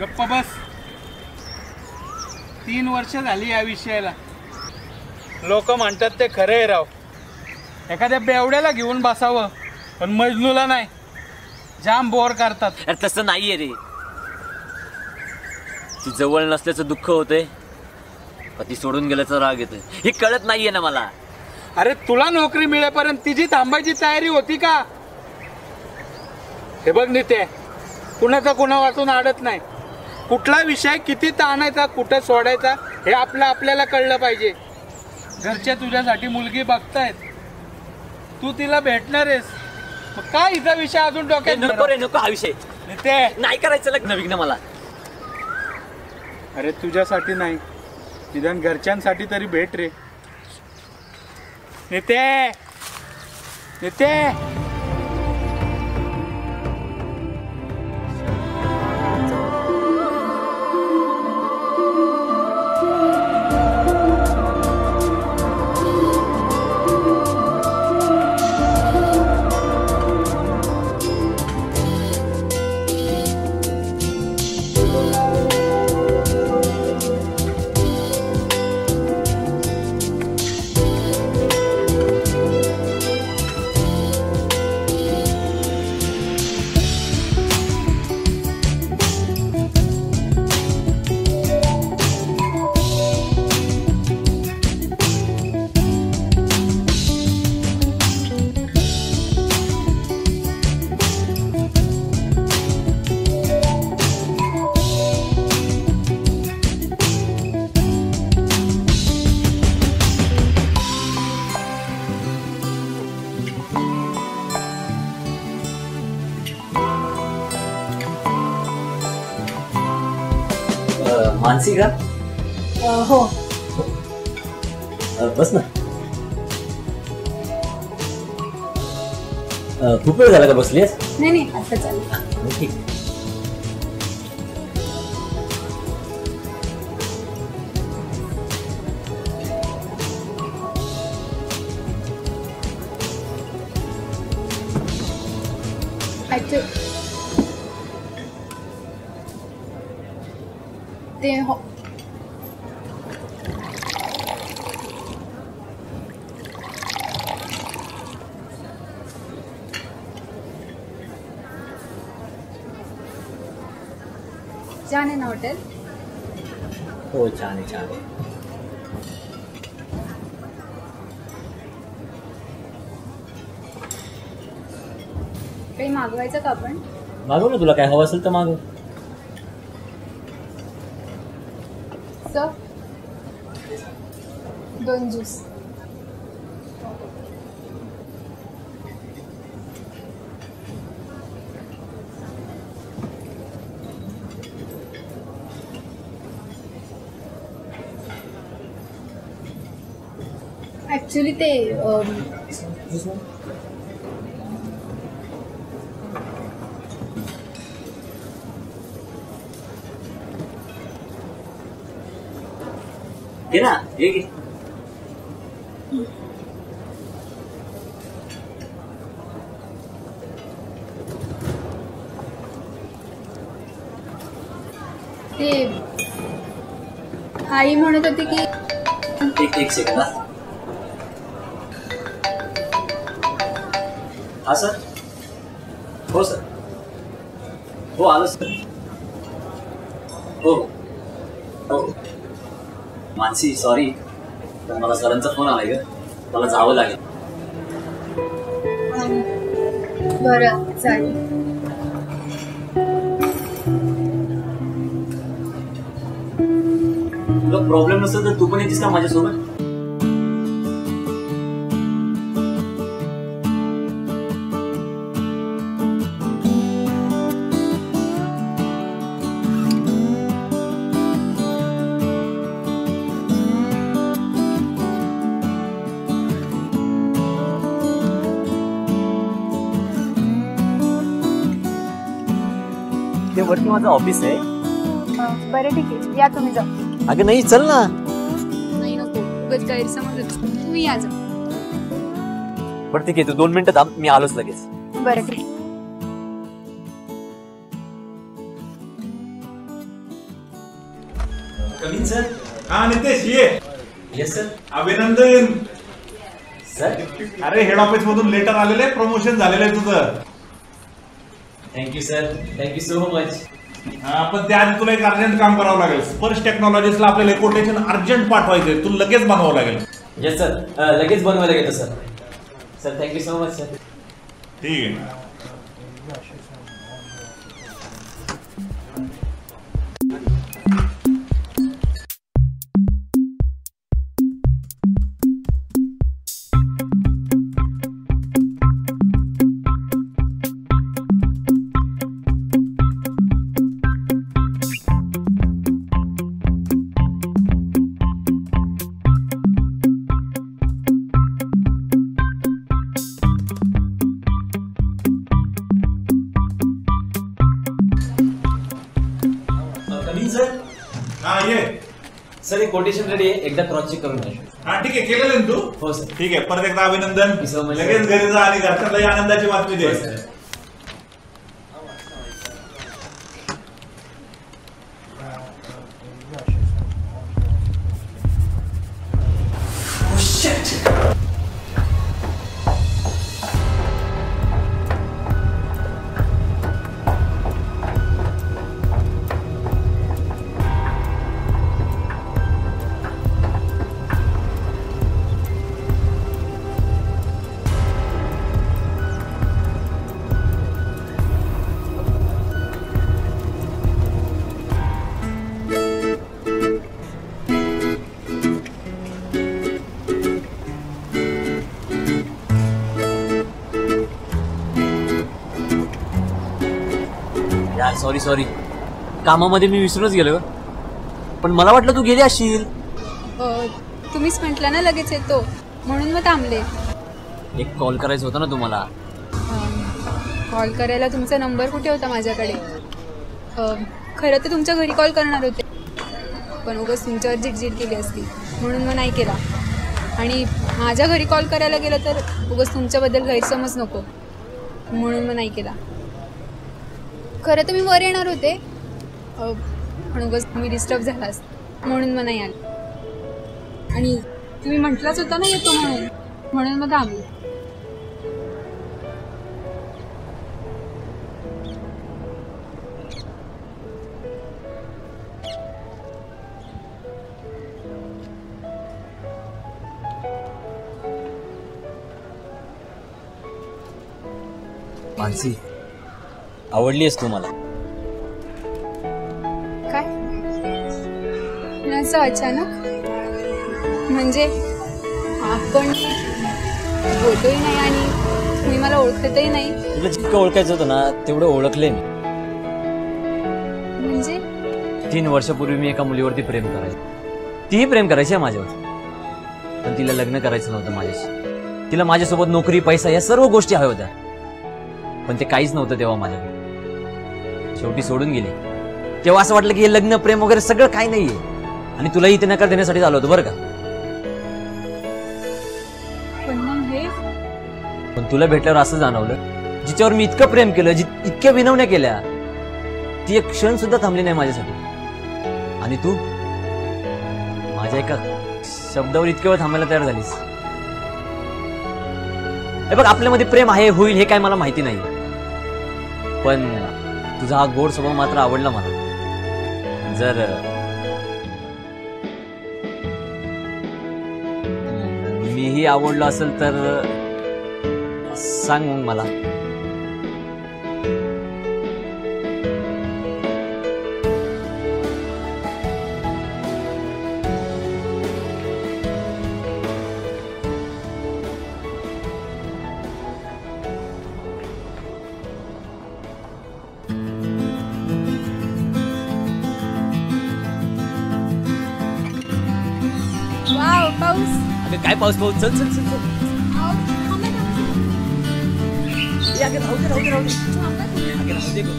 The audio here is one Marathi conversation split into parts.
गप्प बस. 3 वर्ष झाली या विषयाला. लोक म्हणतात ते खरं आहे राव. एखाद्या बेवड्याला घेऊन बसावं पण मजनूला नाही. जाम बोर करतात. अरे तसं नाहीये रे. ती जवळ नसल्याचं दुःख होतंय, ती सोडून गेल्याचा राग येतोय. हे कळत नाहीये ना मला. अरे तुला नोकरी मिळेपर्यंत तिची थांबायची तयारी होती का? हे बघ नित्या, कुणाचा कुणा वाचून अडत नाही. कुठला विषय किती ताणायचा, कुठं सोडायचा हे आपल्याला कळलं पाहिजे. घरचे तुझ्यासाठी मुलगी बघतायत, तू तिला भेटणार आहेस. काय हिचा विषय अजून डोक्यात? नको रे नको. हा विषय नाही करायचं लग्न विघ्न मला. अरे तुझ्यासाठी नाही, निदान घरच्यांसाठी तरी भेट रे. नित्या नित्या मानसी का? हो. बस ना. खूप वेळ झाला का बसलीस? नाही आता चालेल. ठीक. ते हो. छान आहे ना हॉटेल? हो छान आहे छान आहे. काही मागवायचं का आपण? मागव ना, तुला काय हवं असेल तर मागव. Sir 2 juice. ऍक्च्युली ते घे ना, घे घे. ते आई म्हणत होती की एक सेकंड. हा सर. हो सर. हो आलो सर. हो हो. मानसी सॉरी, मला सरांचा फोन आलाय ग, मला जावं लागेल. बरं चालेल. तुला प्रॉब्लेम नसेल तर तू पण येतेस का माझ्यासोबत? वरती माझं ऑफिस आहे. बरं ठीक आहे, या तुम्ही जा. अगं नाही, चल ना. नाही नको, उगाच गैरसमज. तुम्ही या जा. बरं ठीक आहे, तू 2 मिनिटं थांब, मी आलोच लगेच. बरं ठीक. Come in sir. हा नितेश ये. Yes sir. अभिनंदन. सर अरे हेड ऑफिस मधून लेटर आलेलं आहे, प्रमोशन झालेलं आहे तुझं. Thank you sir. Thank you so much. हा, पण त्याआधी तुला एक अर्जंट काम करावं लागेल. स्पर्श टेक्नॉलॉजीसला आपल्याला कोटेशन अर्जंट पाठवायचंय, तुला लगेच बनवावं लागेल. Yes sir. लगेच बनवायला घेतो sir. Sir thank you so much sir. ठीक आहे. Come in sir. हा ये. सर एक कोटेशन रेडी आहे, एकदा क्रॉस चेक करून घ्या. हा ठीक आहे, केलेलं आहे ना तू. हो सर. ठीक आहे, परत एकदा अभिनंदन. Thank you so much, लगेच sir. घरी जा आणि घरच्याला आनंदाची बातमी दे. हो सर. यार सॉरी कामामध्ये मी विसरूनच गेलो. पण मला वाटलं तू गेली असशील. तुम्हीच म्हटलं ना लगेच येतो म्हणून मग थांबले. एक कॉल करायचा होता ना तुम्हाला. कॉल करायला तुमचा नंबर कुठे होता माझ्याकडे. खरं तर तुमच्या घरी कॉल करणार होते, पण उगाच तुमच्यावर झिटझिट केली असती म्हणून मग नाही केला. आणि माझ्या घरी कॉल करायला गेलं तर उगाच तुमच्याबद्दल गैरसमज नको म्हणून मग नाही केला. खरं तर मी वर येणार होते, पण उगाच तुम्ही डिस्टर्ब झालास म्हणून मग नाही आले. आणि तुम्ही म्हटलाच होता ना येतो म्हणून मग थांबले. मानसी आवडलीस तू मला. काय असं अचानक? म्हणजे आपण बोलतोही नाही आणि तुम्ही मला ओळखतही नाही. तुला जितकं ओळखायचं होतं ना तेवढं ओळखले मी. म्हणजे 3 वर्षापूर्वी मी एका मुलीवरती प्रेम करायचो. तीही प्रेम करायची आहे माझ्यावर, पण तिला लग्न करायचं नव्हतं माझ्याशी. तिला माझ्यासोबत नोकरी, पैसा या सर्व गोष्टी हव्या होत्या, पण ते काहीच नव्हतं तेव्हा माझ्याकडे. शेवटी सोडून गेली. तेव्हा असं वाटलं की हे लग्न, प्रेम वगैरे सगळं काही नाहीये, आणि तुलाही इथे नकार देण्यासाठी आलो होतो बरं का. पण मग हे पण तुला भेटल्यावर असं जाणवलं, जिच्यावर मी इतकं प्रेम केलं, इतक्या विनवण्या केल्या, ती एक क्षण सुद्धा थांबली नाही माझ्यासाठी. आणि तू माझ्या एका शब्दावर इतक्या वेळ थांबायला तयार झालीस. हे बघ, आपल्यामध्ये प्रेम आहे, होईल हे काय मला माहिती नाही, पण तुझा हा गोड स्वभाव मात्र आवडला मला. जर मीही आवडलो असेल तर सांग मग मला. वाव, पाऊस. अगं काय पाऊस पाऊस, चल चल चल चल. आव, थांबा, ए, अगं राहू दे राहू दे राहू दे. थांबा. अगं राहू दे गं.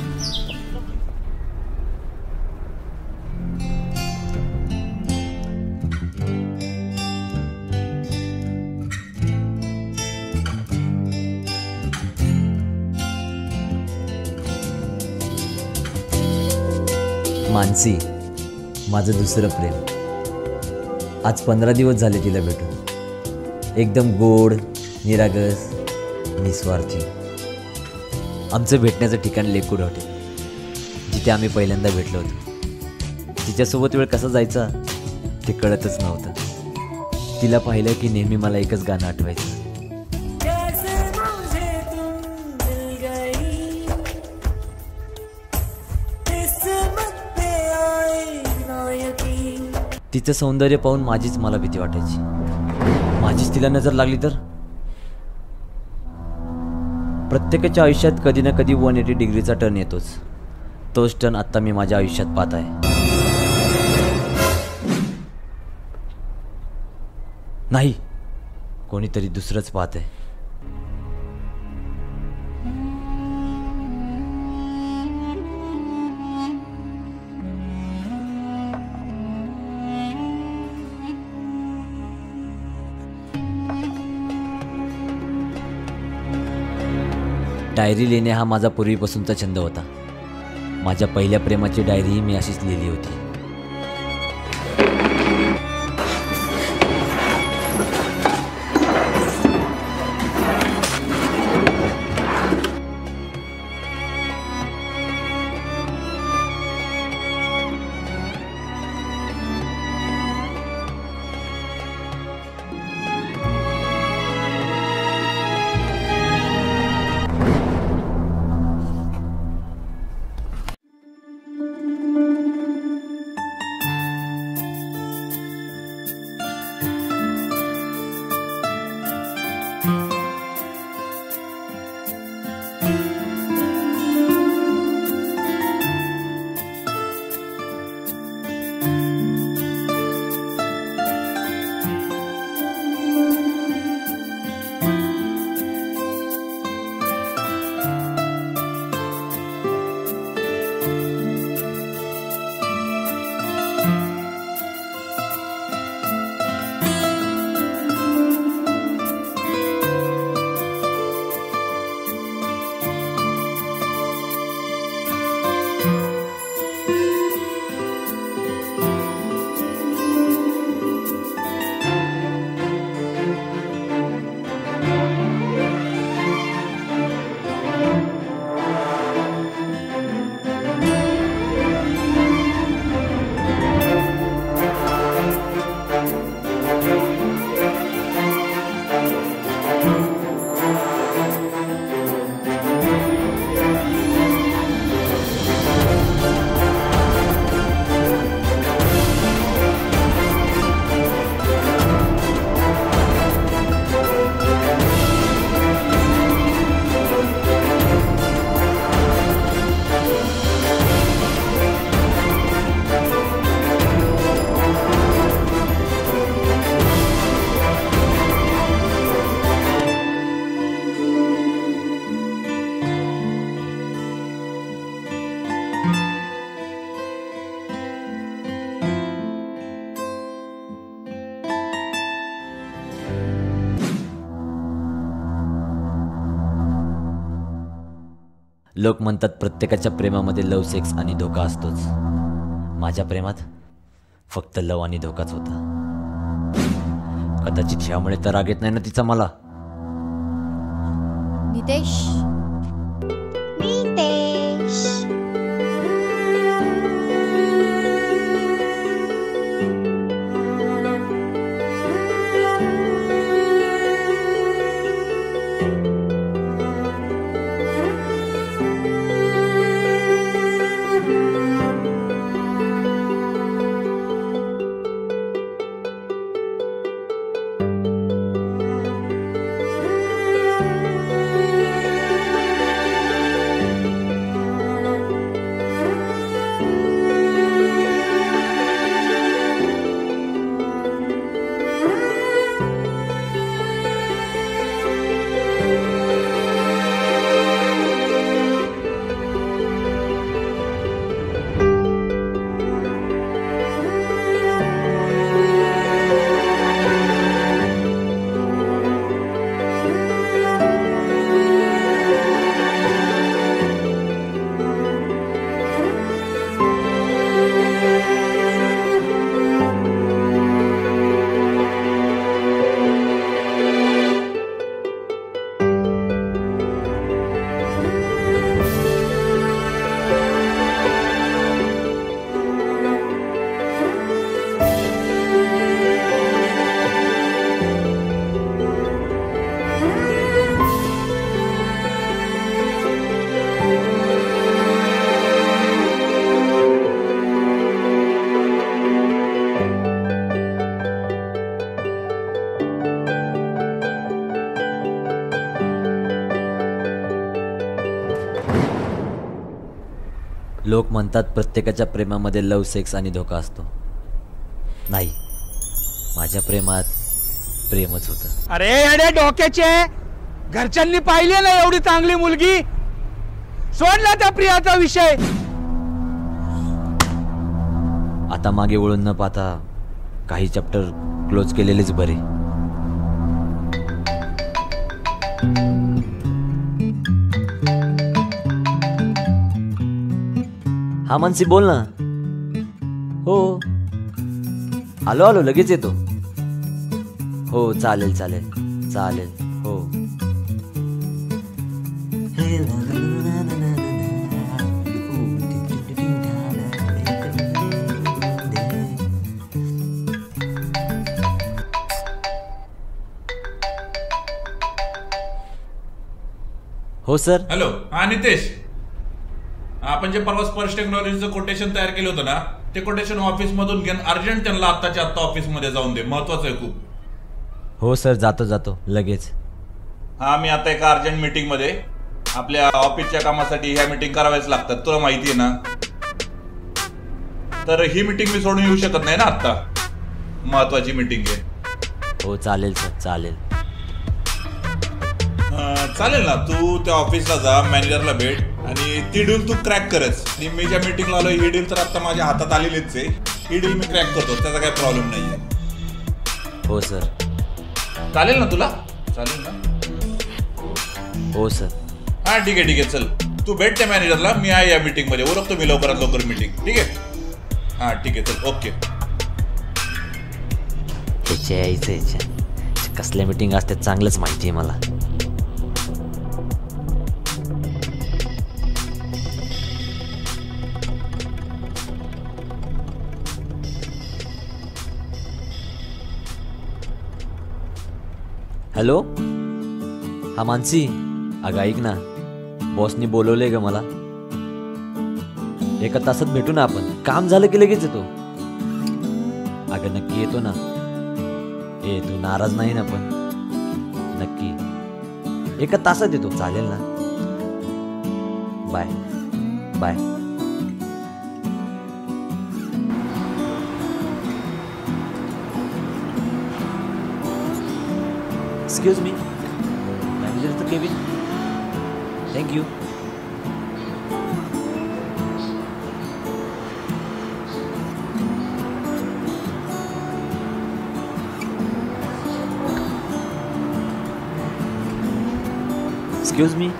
मानसी, माझं दुसरं प्रेम. आज 15 दिवस झाले तिला भेटून. एकदम गोड, निरागस, निस्वार्थी. आमचं भेटण्याचं ठिकाण लेकूड हॉटेल, जिथे आम्ही पहिल्यांदा भेटलो होतो. तिच्यासोबत वेळ कसा जायचा ते कळतच नव्हतं. तिला पाहिलं की नेहमी मला एकच गाणं आठवायचं. तिचं सौंदर्य पाहून माझीच मला भीती वाटायची. माझीच तिला नजर लागली तर. प्रत्येकाच्या आयुष्यात कधी ना कधी 180 डिग्रीचा टर्न येतोच. तोच टर्न आत्ता मी माझ्या आयुष्यात पाहत आहे. नाही, कोणीतरी दुसरंच पाहत आहे. डायरी लिहिणे हा माझा पूर्वीपासूनचा छंद होता. माझ्या पहिल्या प्रेमाची डायरीही मी अशीच लिहिली होती. लोक म्हणतात प्रत्येकाच्या प्रेमामध्ये लव, सेक्स आणि धोका असतोच. माझ्या प्रेमात फक्त लव आणि धोकाच होता. कदाचित ह्यामुळे तर राग येत नाही ना तिचा मला. नितेश, नितेश, लोक म्हणतात प्रत्येकाच्या प्रेमामध्ये लव, सेक्स आणि धोका असतो. नाही, माझ्या प्रेमात प्रेमच होतं. अरे अरे डोक्याचे, घरच्यांनी पाहिली ना एवढी चांगली मुलगी, सोडला त्या प्रियाचा विषय. आता मागे वळून न पाहता काही चॅप्टर क्लोज केलेलेच बरे. हा मानसी, बोल ना. हो, आलो आलो, लगेच येतो. हो, चालेल चालेल चालेल. हो. हो सर. हॅलो, हा नितेश. आपण जे परवा स्पर्श टेक्नॉलॉजीचं कोटेशन तयार केलं होतं ना, ते कोटेशन ऑफिस मधून घेऊन अर्जंट त्यांना आत्ताच्या आत्ता ऑफिस मध्ये जाऊन दे. महत्वाचं आहे खूप. हो सर, जातो जातो लगेच. हा, मी आता एका अर्जंट मीटिंग मध्ये, आपल्या ऑफिसच्या कामासाठी ह्या मीटिंग कराव्याच लागतात, तुला माहिती आहे ना. तर ही मीटिंग मी सोडून येऊ शकत नाही ना, आता महत्वाची मीटिंग आहे. हो चालेल सर, चालेल. चालेल ना, तू त्या ऑफिसला जा, मॅनेजरला भेट आणि ती डील तू क्रॅक करच. आणि मी ज्या मीटिंगला आलो, ही डील तर आता माझ्या हातात आलेलीच आहे. ही डील मी क्रॅक करतो, त्याचा काही प्रॉब्लेम नाही आहे. हो सर. चालेल ना तुला? चालेल ना? हो सर. हा, ठीक आहे ठीक आहे, चल तू भेट त्या मॅनेजरला, मी आहे या मीटिंग मध्ये. ओळखतो मी लवकरात लवकर मीटिंग. ठीक आहे? हा ठीक आहे, चल. ओके. कसल्या मीटिंग असतात चांगलंच माहिती आहे मला. हॅलो, हा मानसी. अगं ऐक ना, बॉसनी बोलवलंय ग मला. एका तासात भेटू ना आपण. काम झालं की लगेच येतो. अगं नक्की येतो ना. तू नाराज नाही ना? पण नक्की एका तासात येतो. चालेल ना? Bye bye. Excuse me, manager तो Kevin. Thank you. Excuse me.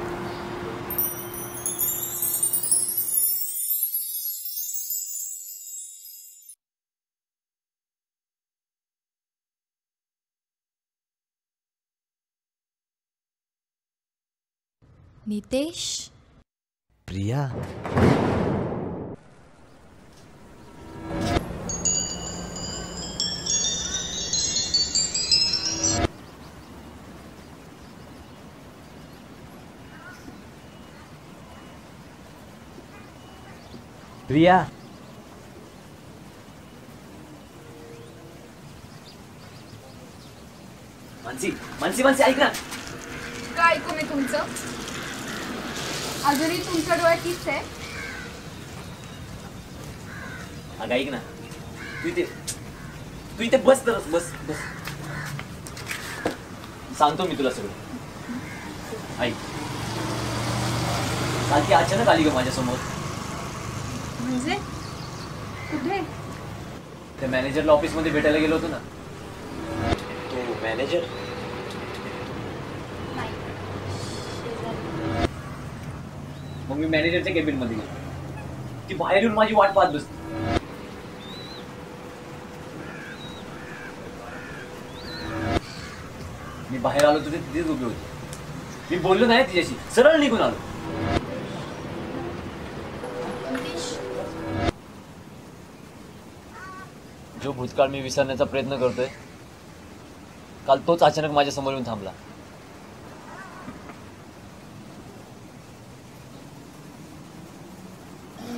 Nitesh. Priya. Priya. Mansi Mansi Mansi, ऐक ना. काय ऐकू मी तुमचं? अजूनही तुमच्या डोळ्यात तीच आहे. अगं ऐक ना, तू इथे बस तरच. बस बस, सांगतो मी तुला सगळं. ऐक, काल ती अचानक आली ग माझ्यासमोर. म्हणजे कुठे? त्या मॅनेजरला ऑफिस मध्ये भेटायला गेलो होतो ना. तो मॅनेजर मग मी मॅनेजरच्या केबिन मध्ये गेलो. ती बाहेर येऊन माझी वाट पाहत बसली. मी बाहेर आलो तुझे तिथेच उभी होती. मी बोललो नाही तिच्याशी, सरळ निघून आलो. जो भूतकाळ मी विसरण्याचा प्रयत्न करतोय, काल तोच अचानक माझ्या समोर येऊन थांबला.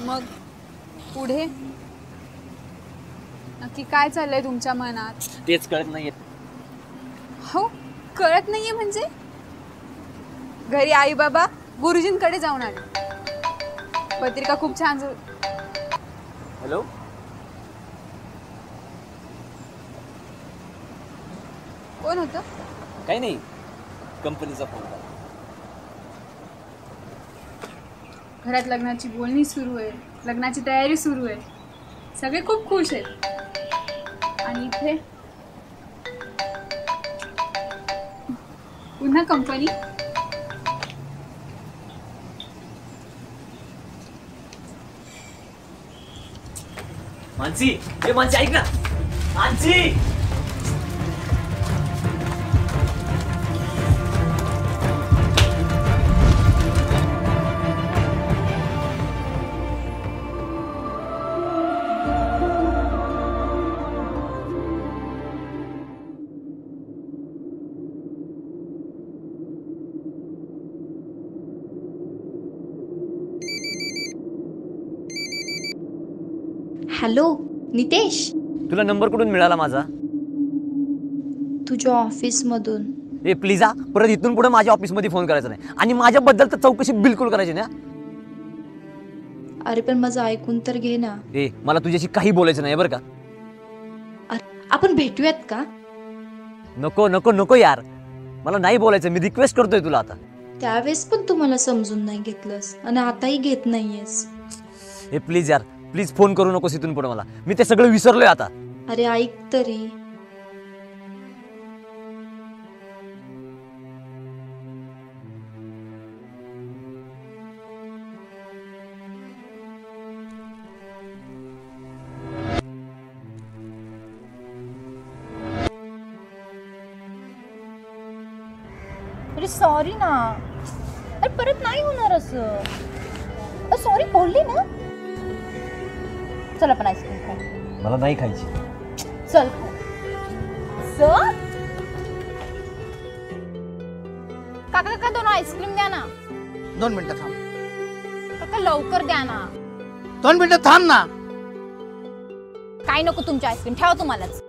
मग पुढे नक्की काय चाललंय तुमच्या मनात? तेच कळत नाहीये. हो, कळत नाहीये म्हणजे? घरी आई बाबा गुरुजींकडे जाऊन आले. पत्रिका खूप छान हॅलो, कोण होतं? काही नाही, कंपनीचा फोन. घरात लग्नाची बोलणी सुरू आहे, लग्नाची तयारी सुरू आहे, सगळे खूप खुश आहेत. आणि इथे पुन्हा कंपनी. मानसी, ए मानसी ऐक ना, मानसी. हॅलो नितेश, तुला नंबर कुठून मिळाला माझा? तुझ्या ऑफिसमधून. ए प्लीज हा, परत इथून पुढे माझ्या ऑफिसमध्ये फोन करायचा नाही, आणि माझ्याबद्दल तर चौकशी बिलकुल करायची ना. अरे पण माझं ऐकून तर घे ना. ए मला तुझ्याशी काही बोलायचं नाही बरं का. अरे आपण भेटूयात का? नको नको नको यार, मला नाही बोलायचं. मी रिक्वेस्ट करतोय तुला आता. त्यावेळेस पण तू मला समजून नाही घेतलंस आणि आताही घेत नाहीयेस. ए प्लीज यार, प्लीज फोन करू नकोस इथून पुढे मला. मी ते सगळं विसरलोय आता. अरे ऐक तरी. अरे सॉरी ना, अरे परत नाही होणार असं. सॉरी बोलली ना. चल आपण आईस्क्रीम खाऊ. मला नाही खायची. चल चल. काका काका 2 आईस्क्रीम द्या ना. 2 मिनिटं थांब. काका लवकर द्या ना. 2 मिनिटं थांब ना. काय नको तुमची आईस्क्रीम, ठेवा तुम्हालाच.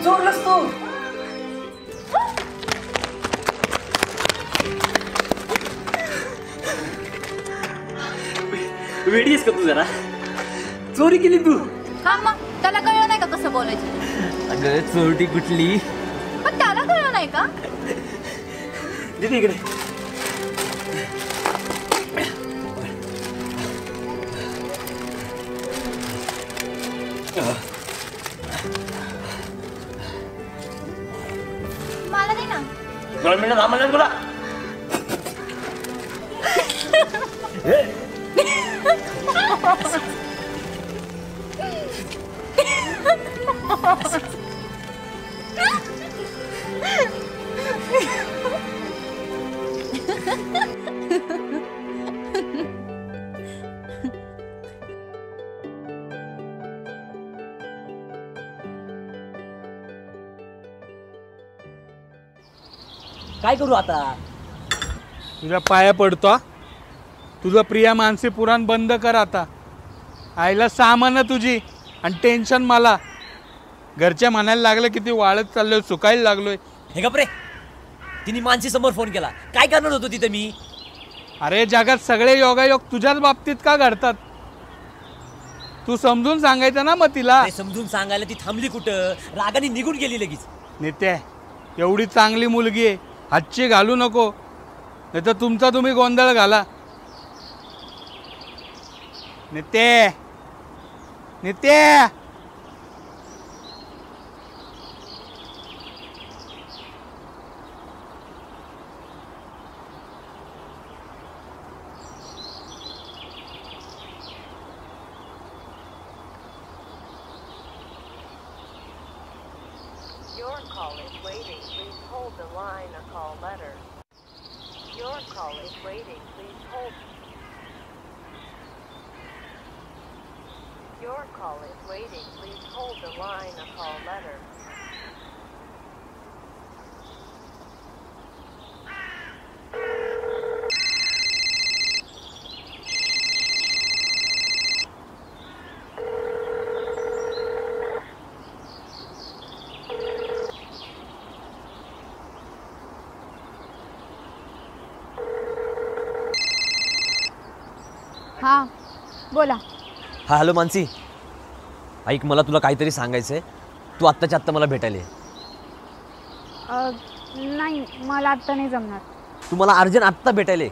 चोरलंस तू. वेडीस का तू जरा? चोरी केली तू? हा मग त्याला कळलं नाही का कसं बोलायचं? अगं चोरटी कुठली? पण त्याला कळलं नाही का? दीदी इकडे. मला दे ना. 2 मिनिटं थांब ना तुला. काय करू आता? तुझ्या पाया पडतो. तुझं प्रिया मानसी पुराण बंद कर आता. आईला सामान तुझी आणि टेन्शन मला. घरच्या म्हणायला लागलं किती वाळत चाललोय, सुकायला लागलोय. हे गप्रे, तिने मानसी समोर फोन केला. काय करणार होतो तिथे मी? अरे जगात सगळे योगायोग तुझ्याच बाबतीत का घडतात? तू समजून सांगायचं ना मग तिला. समजून सांगायला ती थांबली कुठं? रागाने निघून गेली लगेच. नेत्या, एवढी चांगली मुलगी आहे, हातची घालू नको, नाही तर तुमचा तुम्ही गोंधळ घाला. नेते नेते Your call is waiting. Please hold the line or call letter. Your call is waiting. Please hold. Your call is waiting. Please hold the line or call letter. हां बोला. हा हॅलो मानसी, ऐक मला तुला काहीतरी सांगायचं आहे. तू आत्ताच्या आत्ता मला भेटायला ये. नाही मला आत्ता नाही जमणार. तू मला अर्जंट आत्ता भेटायला ये.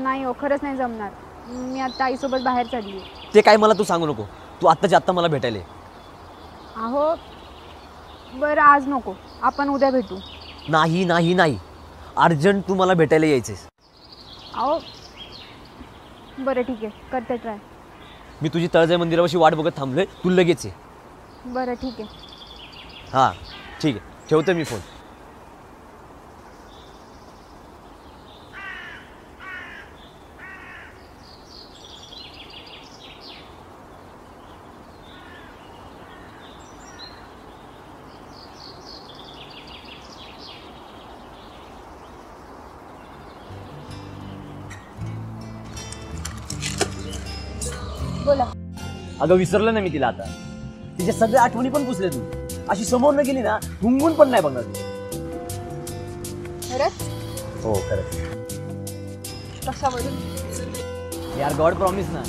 नाही हो खरंच नाही जमणार. मी आत्ता आईसोबत बाहेर चालली आहे. ते काय मला तू सांगू नको. तू आत्ताच्या आत्ता मला भेटायला ये. अहो बरं आज नको, आपण उद्या भेटू. नाही नाही नाही, अर्जंट तू मला भेटायला यायचंय. अहो बरं ठीक आहे, करते ट्राय. मी तुझी तळजाई मंदिरापाशी वाट बघत थांबलोय, तू लगेच ये. बरं ठीक आहे. हां ठीक आहे, ठेवतो मी फोन. बोला. अगं विसरलं ना मी तिला. आता तिच्या सगळ्या आठवणी पण पुसल्या. तू अशी समोर न गेली ना, हुंगून पण नाही बघणार. खरंच? हो खरंच. कशावरून? यार गॉड प्रॉमिस ना.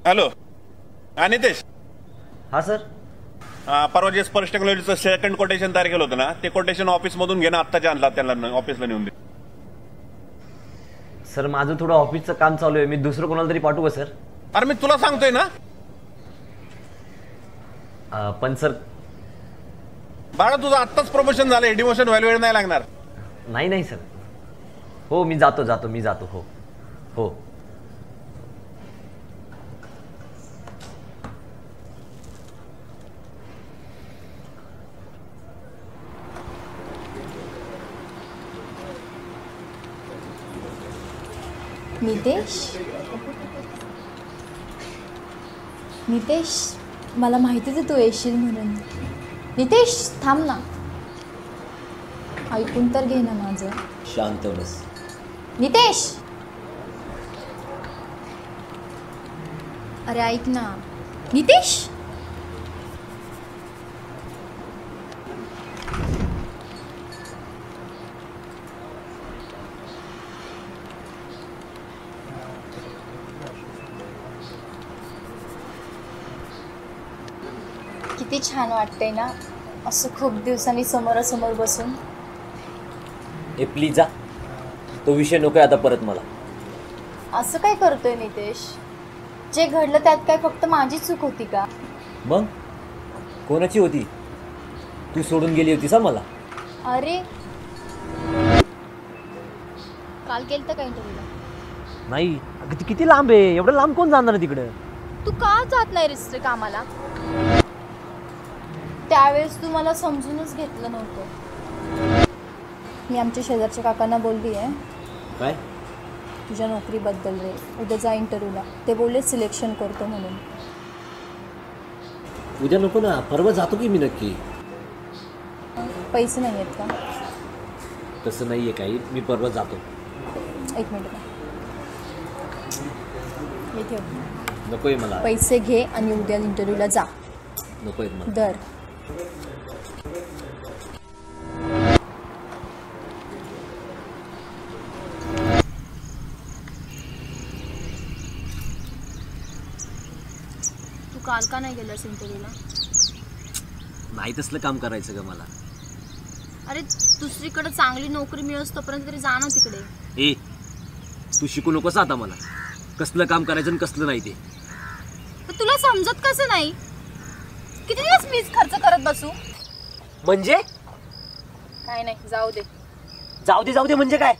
हॅलो, हा नितेश. हा सर. परवा जे स्पर्श टेक्नॉलॉजीचं सेकंड कोटेशन तयार केलं होतं ना, ते कोटेशन ऑफिसमधून घे ना, आत्ताच्या आणला त्यांना ऑफिसला नेऊन दे. सर माझं थोडं ऑफिसचं काम चालू आहे, मी दुसरं कोणाला तरी पाठवू का सर? अरे मी तुला सांगतोय ना. पण सर बाळा तुझं आत्ताच प्रमोशन झालंय, डिमोशन व्हायला वेळ नाही लागणार. नाही सर. हो मी जातो. हो. नितेश, मला माहितीच आहे तू येशील म्हणून. नितेश थांब ना, ऐकून तर घे ना माझं. शांत बस. नितेश, अरे ऐक ना. नितेश, किती छान वाटतंय ना असं खूप दिवसांनी समोरासमोर बसून. ए प्लीज जा, तो विषय नको आता परत मला. असं काय करतोय नितेश? जे घडलं त्यात काय फक्त माझी चूक होती का? मग कोणाची होती? तू सोडून गेली होतीस मला. अरे काल गेलतं का इंटरव्ह्यूला? नाही अगं, ती किती लांब आहे, एवढं लांब कोण जाणार आहे तिकडं? तू का जात नाही रे कामाला? त्यावेळेस तू मला समजूनच घेतलं नव्हतं. मी आमच्या शेजारच्या काकांना बोलली आहे. काय? तुझ्या नोकरीबद्दल रे. उद्या जा इंटरव्ह्यूला. ते बोलले सिलेक्शन करतो म्हणून. उद्या नको ना, परवा जातो की मी नक्की. पैसे नाही आहेत का? तसं नाही आहे काही, मी परवा जातो. एक मिनिट मी ठेव. नको आहे मला. पैसे घे आणि उद्या इंटरव्ह्यूला जा. नको आहेत मला. दर तू काल का नाही गेलास इंटरव्ह्यूला? नाही तसलं काम करायचं का मला. अरे दुसरीकडे चांगली नोकरी मिळस तोपर्यंत तरी जा ना तिकडे. ए तू शिकू नकोस आता मला कसलं काम करायचं आणि कसलं नाही ते. तुला समजत कसं नाही? किती दिवस मीच खर्च करत बसू? म्हणजे काय नाही, जाऊ दे. जाऊ दे म्हणजे काय?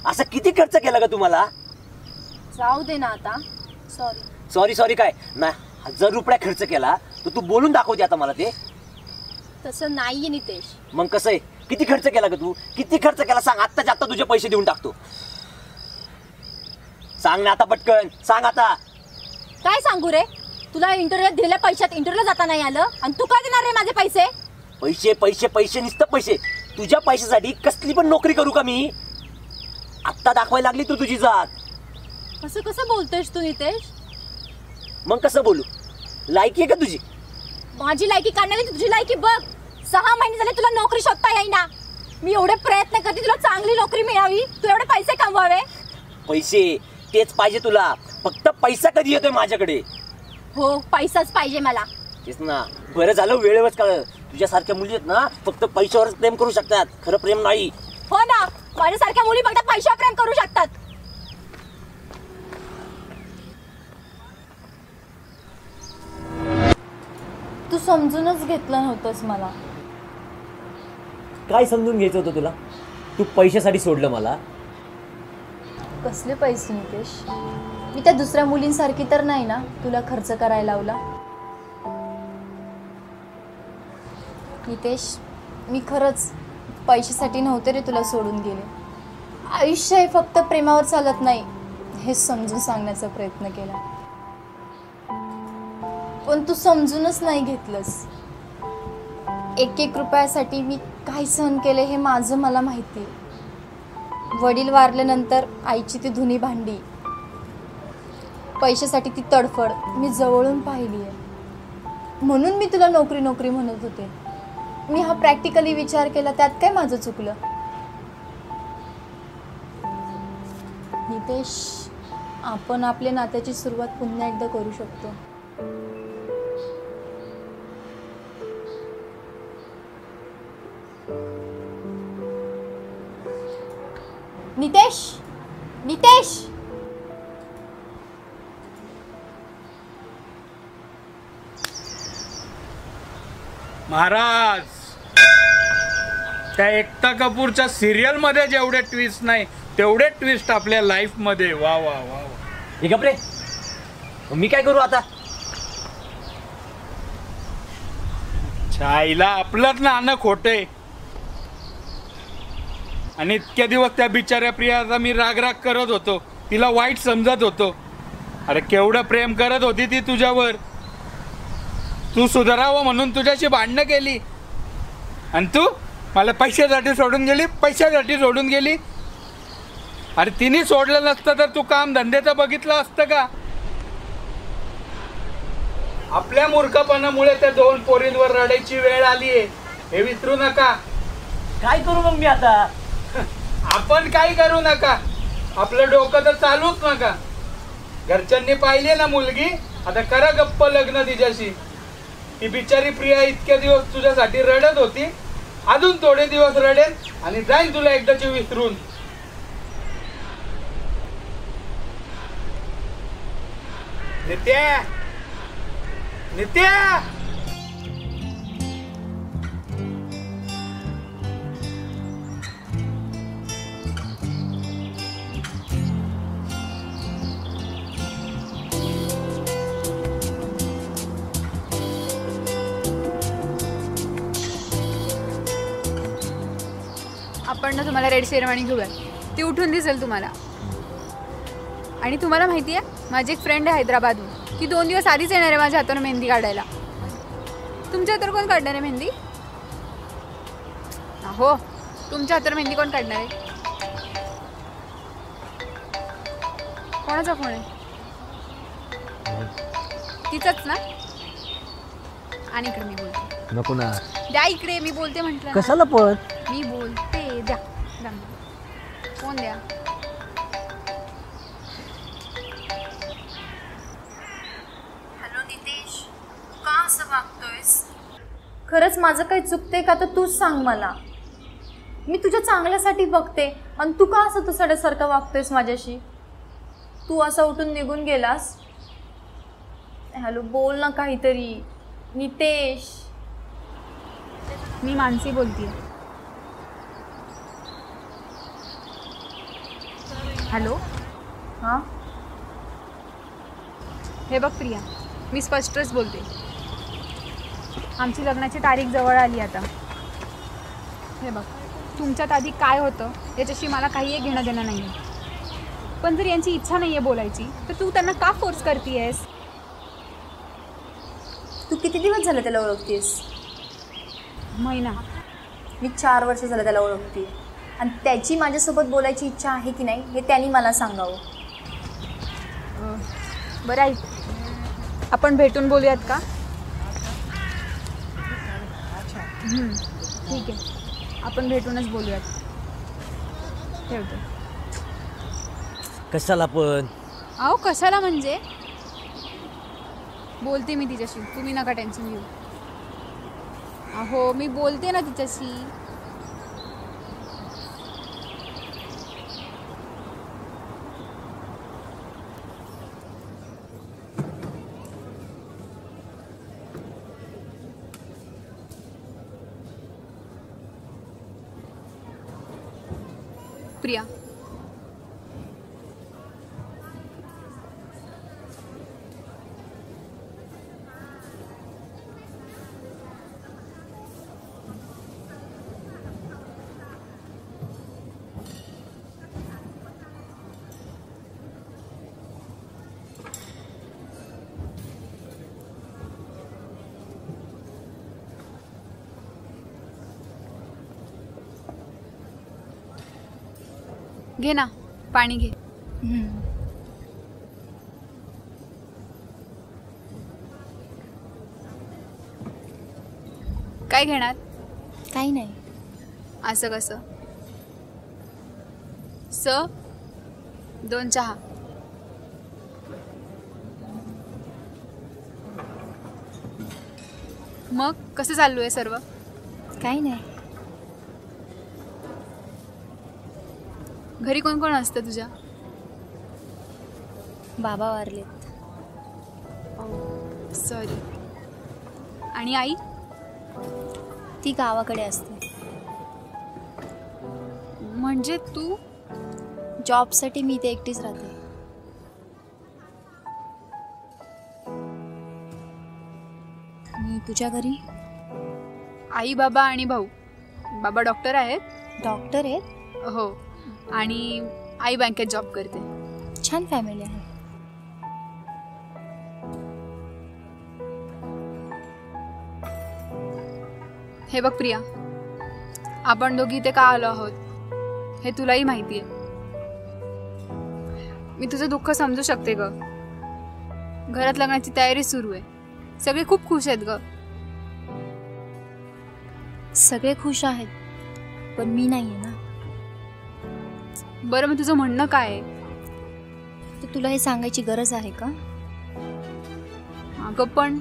असं किती खर्च केला का तुम्हाला? जाऊ दे ना आता. सॉरी. सॉरी काय ना, 1000 रुपये खर्च केला तर तू बोलून दाखवते आता मला ते. तसं नाहीये नितेश. मग कसं आहे, किती खर्च केला का तू? किती खर्च केला सांग, आत्ताच्या आत्ता तुझे पैसे देऊन टाकतो. सांग ना आता पटकन, सांग आता. काय सांगू रे? तुला इंटरव्ह्यूला दिलेल्या पैशात इंटरव्ह्यूला जाता नाही आलं आणि तू काय देणार रे माझे पैसे? पैसे नुसतं पैसे. तुझ्या पैशासाठी कसली पण नोकरी करू का मी? आत्ता दाखवायला लागली तू तुझी जात. असं कसं बोलतोयस तू नितेश? मग कसं बोलू? लायकी आहे का तुझी? माझी लायकी काढण्याची तुझी लायकी बघ. 6 महिने झाले तुला नोकरी शोधता येईना. मी एवढे प्रयत्न करते तुला चांगली नोकरी मिळावी, तू एवढे पैसे कमवावे. पैसे तेच पाहिजे तुला, फक्त पैसा कधी येतोय माझ्याकडे? हो पैसाच पाहिजे मला. तेच ना, बरं झालं वेळेवरच कळलं. तुझ्यासारख्या मुली आहेत ना फक्त पैशावरच प्रेम करू शकतात, खरं प्रेम नाही. हो ना, माझ्यासारख्या मुली फक्त पैशावर प्रेम करू शकतात. तू समजूनच घेतलं नव्हतंस मला. काय समजून घ्यायचं होतं तुला? तू पैशासाठी सोडलं मला. कसले पैसे नितेश? मी त्या दुसऱ्या मुलींसारखी तर नाही ना तुला खर्च करायला लावला. नितेश, मी खरंच पैशासाठी नव्हते रे तुला सोडून गेले. आयुष्य हे फक्त प्रेमावर चालत नाही हे समजून सांगण्याचा प्रयत्न केला, पण तू समजूनच नाही घेतलंस. 1-1 रुपयासाठी मी काय सहन केले हे माझं मला माहिती. वडील वारल्यानंतर आईची ती धुनी भांडी, पैशासाठी ती तडफड मी जवळून पाहिली आहे. म्हणून मी तुला नोकरी म्हणत होते. मी हा प्रॅक्टिकली विचार केला, त्यात काय माझं चुकलं? नितेश, आपण आपल्या नात्याची सुरुवात पुन्हा एकदा करू शकतो. नितेश, नितेश, महाराज, त्या एकता कपूरच्या सिरियल मध्ये जेवढे ट्विस्ट नाही तेवढे ट्विस्ट आपल्या लाईफ मध्ये. वा वा वा वा. हे गप्रे, मी काय करू आता? छाईला आपलंच नाणं खोटे. आणि इतक्या दिवस त्या बिचाऱ्या प्रियाचा मी राग करत होतो, तिला वाईट समजत होतो. अरे केवढं प्रेम करत होती ती तुझ्यावर. तू सुधारावं म्हणून तुझ्याशी भांडणं केली आणि तू मला पैशासाठी सोडून गेली, पैशासाठी सोडून गेली. अरे तिने सोडलं नसतं तर तू काम धंद्याचं बघितलं असतं का? आपल्या मूर्खपणामुळे त्या 2 पोरींवर रडायची वेळ आलीये, हे विसरू नका. काय करू मग मी आता? आपण काय करू नका, आपलं डोकं तर चालूच नका. घरच्यांनी पाहिले ना मुलगी, आता करा गप्प लग्न तिच्याशी. ती बिचारी प्रिया इतक्या दिवस तुझ्यासाठी रडत होती, अजून थोडे दिवस रडेल आणि जाईन तुला एकदाची विसरून. नित्या, नित्या, आपण ना तुम्हाला रेड शेरवानी घेऊया, ती उठून दिसेल तुम्हाला. आणि तुम्हाला माहिती आहे, माझी एक फ्रेंड आहे हैदराबादहून, ती 2 दिवस आधीच येणार आहे माझ्या हाताने मेहंदी काढायला. तुमच्या हातावर कोण काढणार आहे मेहंदी? हो, तुमच्या हातावर मेहंदी कोण काढणार आहे? कोणाचा फोन आहे? तिचाच ना? आणि इकडे मी बोलते. नको ना. द्या इकडे, मी बोलते म्हटलं. कशाला पण? मी बोलते, द्या फोन द्या. हॅलो नितेश, का असं वागतोयस? खरंच माझं काही चुकते का तर तूच सांग मला. मी तुझ्या चांगल्यासाठी बघते आणि तू का असं तुसड्यासारखं वागतोयस माझ्याशी? तू असं उठून निघून गेलास. हॅलो, बोल ना काहीतरी नितेश. मी मानसी बोलतीये. हॅलो. हां, हे बघ प्रिया, मी स्पष्टच बोलते. आमची लग्नाची तारीख जवळ आली आता. हे बघ, तुमच्यात आधी काय होतं याच्याशी मला काही घेणं देणं नाही आहे. पण जर यांची इच्छा नाही आहे बोलायची तर तू त्यांना का फोर्स करतेयस? तू किती दिवस झाले त्याला ओळखतेस? महिना. मी 4 वर्ष झालं त्याला ओळखते आणि त्याची माझ्यासोबत बोलायची इच्छा आहे की नाही हे त्यांनी मला सांगावं. बरं आहे, आपण भेटून बोलूयात का? ठीक आहे, आपण भेटूनच बोलूयात. ठेवते. कशाला पण? अहो कशाला म्हणजे? बोलते मी तिच्याशी, तुम्ही नका टेन्शन घेऊ. अहो मी बोलते ना तिच्याशी. प्रिया, घे ना पाणी घे. काय घेणार? काही नाही. असं कसं? 2 चहा. मग कसं चालू आहे सर्व? काही नाही. घरी कोण कोण असतं तुझ्या? बाबा वारलेत. सॉरी. आणि आई? ती गावाकडे असते. म्हणजे तू? जॉबसाठी मी इथे एकटीच राहते. आणि तुझ्या घरी? आई, बाबा आणि भाऊ. बाबा डॉक्टर आहेत. डॉक्टर आहेत? हो. आणि आई बँकेत जॉब करते. छान फॅमिली आहे. हे बघ प्रिया, आपण दोघी इथे का आलो आहोत हे तुलाही माहिती आहे. मी तुझं दुःख समजू शकते ग. घरात लग्नाची तयारी सुरू आहे. सगळे खूप खुश आहेत ग. सगळे खुश आहेत, पण मी नाही आहे ना. बरं, मग तुझं म्हणणं काय आहे? तर तुला हे सांगायची गरज आहे का? अगं पण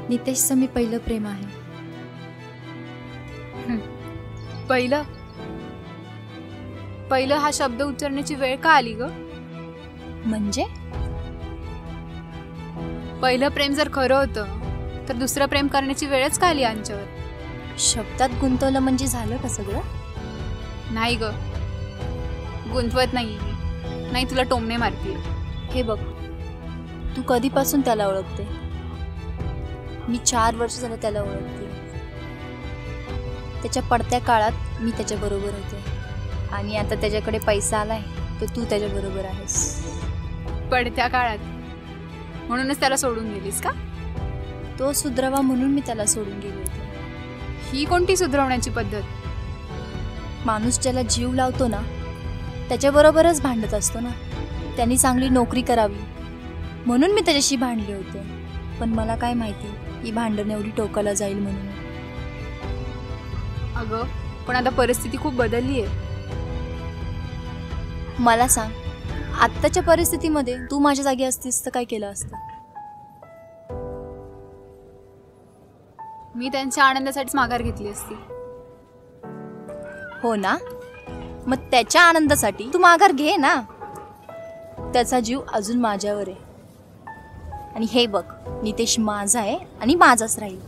नितेशचं मी पहिलं प्रेम आहे. पहिलं पहिलं हा शब्द उच्चारण्याची वेळ का आली ग? म्हणजे पहिलं प्रेम जर खरं होतं तर दुसरं प्रेम करण्याची वेळच का आली आमच्यावर? शब्दात गुंतवलं म्हणजे झालं का सगळं? नाही ग, गुंतवत नाही. नाही, तुला टोमणे मारते. हे बघ, तू कधीपासून त्याला ओळखते? मी 4 वर्ष झालं त्याला ओळखते. त्याच्या पडत्या काळात मी त्याच्याबरोबर होते, आणि आता त्याच्याकडे पैसा आलाय तर तू त्याच्याबरोबर आहेस. पडत्या काळात म्हणूनच त्याला सोडून गेलीस का? तो सुधरावा म्हणून मी त्याला सोडून गेले होते. ही कोणती सुधरवण्याची पद्धत? माणूस ज्याला जीव लावतो ना त्याच्याबरोबरच भांडत असतो ना. त्यांनी चांगली नोकरी करावी म्हणून मी त्याच्याशी भांडले होते. पण मला काय माहिती ही भांडण एवढी टोकाला जाईल म्हणून. अगं पण आता परिस्थिती खूप बदलली आहे. मला सांग, आत्ताच्या परिस्थितीमध्ये तू माझ्या जागी असतीस तर काय केलं असतं? मी त्यांच्या आनंदासाठीच माघार घेतली असती. हो ना, मग त्याच्या आनंदासाठी तू माघार घे ना. त्याचा जीव अजून माझ्यावर आहे. आणि हे बघ, नितेश माझा आहे आणि माझाच राहील.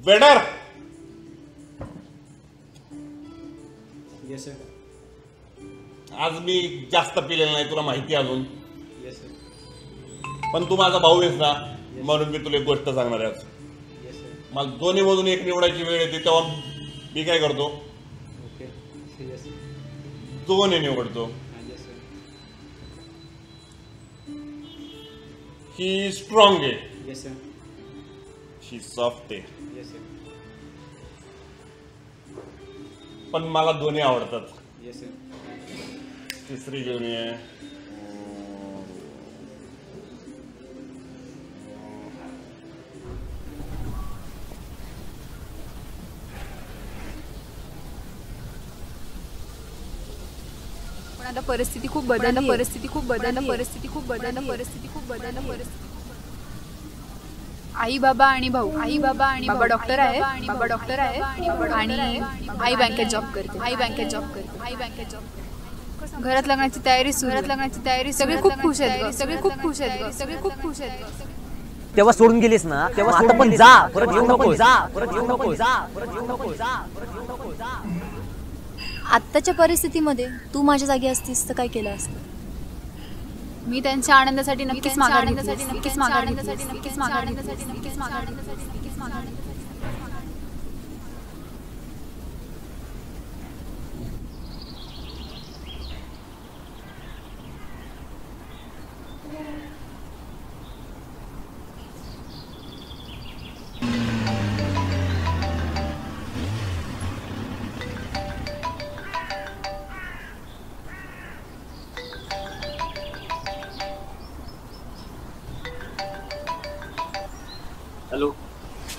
वेडर, आज मी जास्त पिलेलं नाही, तुला माहिती अजून. पण तू माझा भाऊ आहेस ना, म्हणून मी तुला एक गोष्ट सांगणार आहे. मला दोन्ही मधून एक निवडायची वेळ येते तेव्हा मी काय करतो, दोन्ही निवडतो. ही स्ट्रॉंग आहे, ही सॉफ्ट आहे. पण मला दोन्ही आवडतात. तिसरी घेऊन ये. पण आता परिस्थिती खूप बदलली. परिस्थिती खूप बदलली. आई, बाबा आणि भाऊ. बाबा डॉक्टर आहेत. आणि आई बँकेत जॉब करते. घरात लग्नाची तयारी सुरू. सगळे खूप खुश आहेत. तेव्हा सोडून गेलीस ना, तेव्हा आता पण जा, परत येऊ नको. आत्ताच्या परिस्थितीमध्ये तू माझ्या जागी असतीस तर काय केलं असतं? मी त्यांच्या आनंदासाठी नक्कीच माघार घेतली.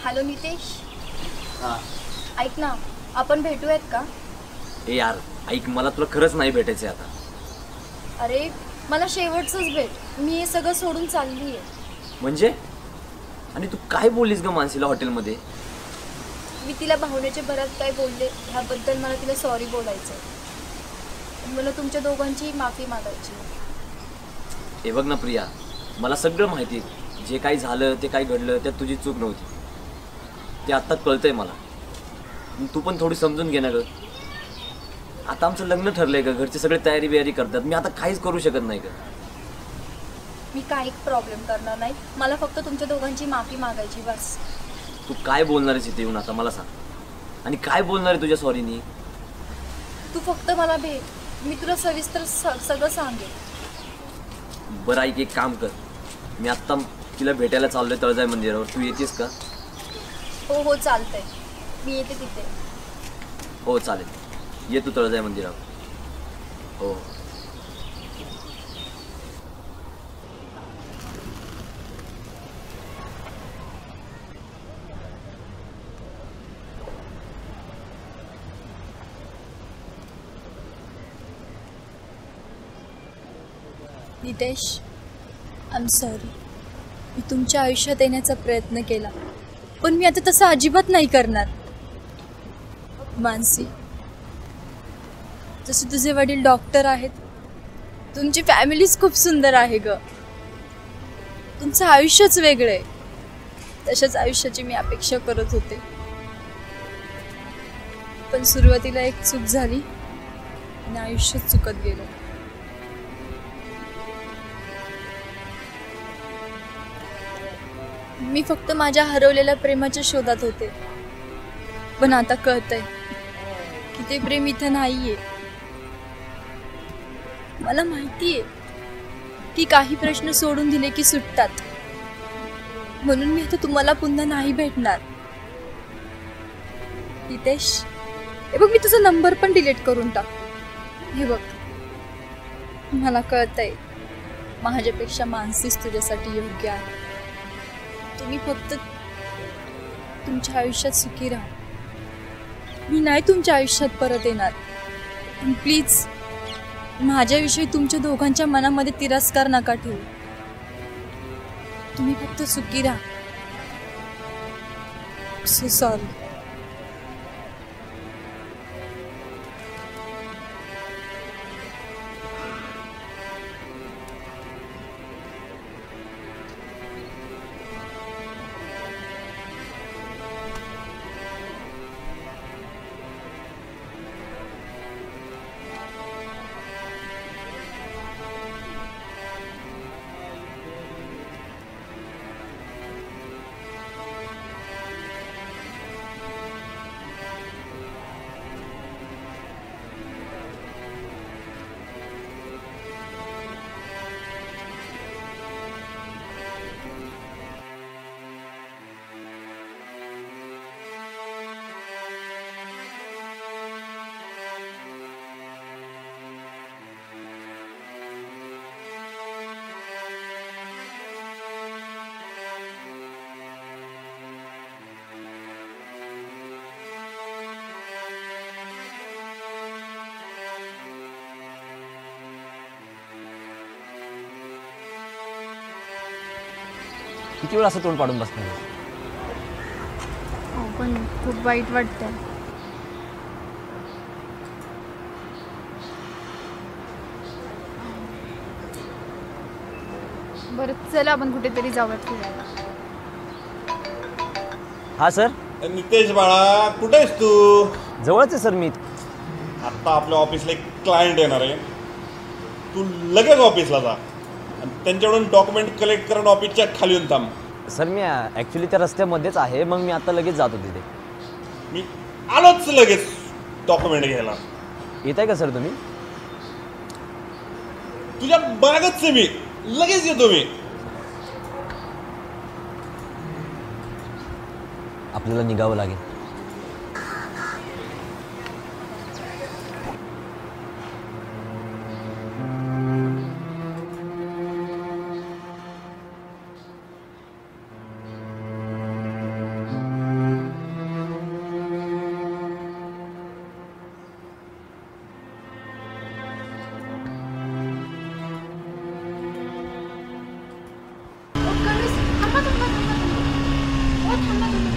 हॅलो नितेश, हा. ऐक ना, आपण भेटूयात का? ए यार ऐक, मला तुला खरंच नाही भेटायचंय आता. अरे मला शेवटचंच भेट, मी हे सगळं सोडून चालली आहे. म्हणजे? आणि तू काय बोललीस ग मानसीला हॉटेलमध्ये? मी तिला भावनेचे बऱ्याच काय बोलले, ह्याबद्दल मला तिला सॉरी बोलायचं आहे. मला तुमच्या दोघांची माफी मागायची. हे बघ ना प्रिया, मला सगळं माहिती आहे. जे काही झालं ते काय घडलं त्यात तुझी चूक नव्हती, ते आत्ता कळतंय मला. तू पण थोडी समजून घे ना ग. आता आमचं लग्न ठरलंय ग, घरचे सगळे तयारी बियारी करतात. मी आता काहीच करू शकत नाही ग. मी काही प्रॉब्लेम करणार नाही, मला फक्त तुमच्या दोघांची माफी मागायची बस. तू काय बोलणार आहेस इथे येऊन आता मला सांग, आणि काय बोलणार आहे तुझ्या सॉरीनी? तू फक्त मला भेट, मी तुला सविस्तर सगळं सांगेन. बरं ऐक, एक काम कर, मी आत्ता तिला भेटायला चाललोय तळजाई मंदिरावर. तू येतेस का? हो हो चालतंय, मी येते तिथे. हो चालेल, ये तू तळजाई मंदिरावर. हो. Nitesh, I am sorry. मी तुमच्या आयुष्यात येण्याचा प्रयत्न केला, पण मी आता तसं अजिबात नाही करणार. मानसी, जसे तुझे वडील डॉक्टर आहेत, तुमची फॅमिलीच खूप सुंदर आहे ग. तुमचं आयुष्यच वेगळं आहे. तशाच आयुष्याची मी अपेक्षा करत होते, पण सुरुवातीला एक चूक झाली आणि आयुष्यच चुकत गेलं. मी फक्त माझ्या हरवलेल्या प्रेमाच्या शोधात होते, पण आता कळतंय की ते प्रेम इथं नाहीये. मला माहितीये की काही प्रश्न सोडून दिले की सुटतात, म्हणून मी आता तुम्हाला पुन्हा नाही भेटणार. नितेश, हे बघ, मी तुझा नंबर पण डिलीट करून टाक. हे बघ, मला कळतंय माझ्यापेक्षा मानसीच तुझ्यासाठी योग्य आहे. तुम्ही फक्त तुमच्या आयुष्यात सुखी राहा. मी नाही तुमच्या आयुष्यात परत येणार. प्लीज माझ्याविषयी तुमच्या दोघांच्या मनामध्ये तिरस्कार नका ठेवू. तुम्ही फक्त सुखी राहा. So sorry. किती वेळ असं तोंड पाडून बसणार? हो, पण खूप वाईट वाटतंय. बरं चला, आपण कुठेतरी जाऊयात फिरायला. हा सर. नितेश बाळा, कुठे आहेस तू? जवळच आहे सर मी. आत्ता आपल्या ऑफिसला एक क्लायंट येणार आहे, तू लगेच ऑफिसला जा आणि त्यांच्याकडून डॉक्युमेंट कलेक्ट करून ऑफिसच्या खाली येऊन थांब. सर मी ॲक्च्युली त्या रस्त्यामध्येच आहे, मग मी आता लगेच जातो तिथे. मी आलोच लगेच डॉक्युमेंट घ्यायला. येत आहे का सर तुम्ही? तुझ्या बागच आहे मी, लगेच येतो मी. आपल्याला निघावं लागेल. थांबा तुम्ही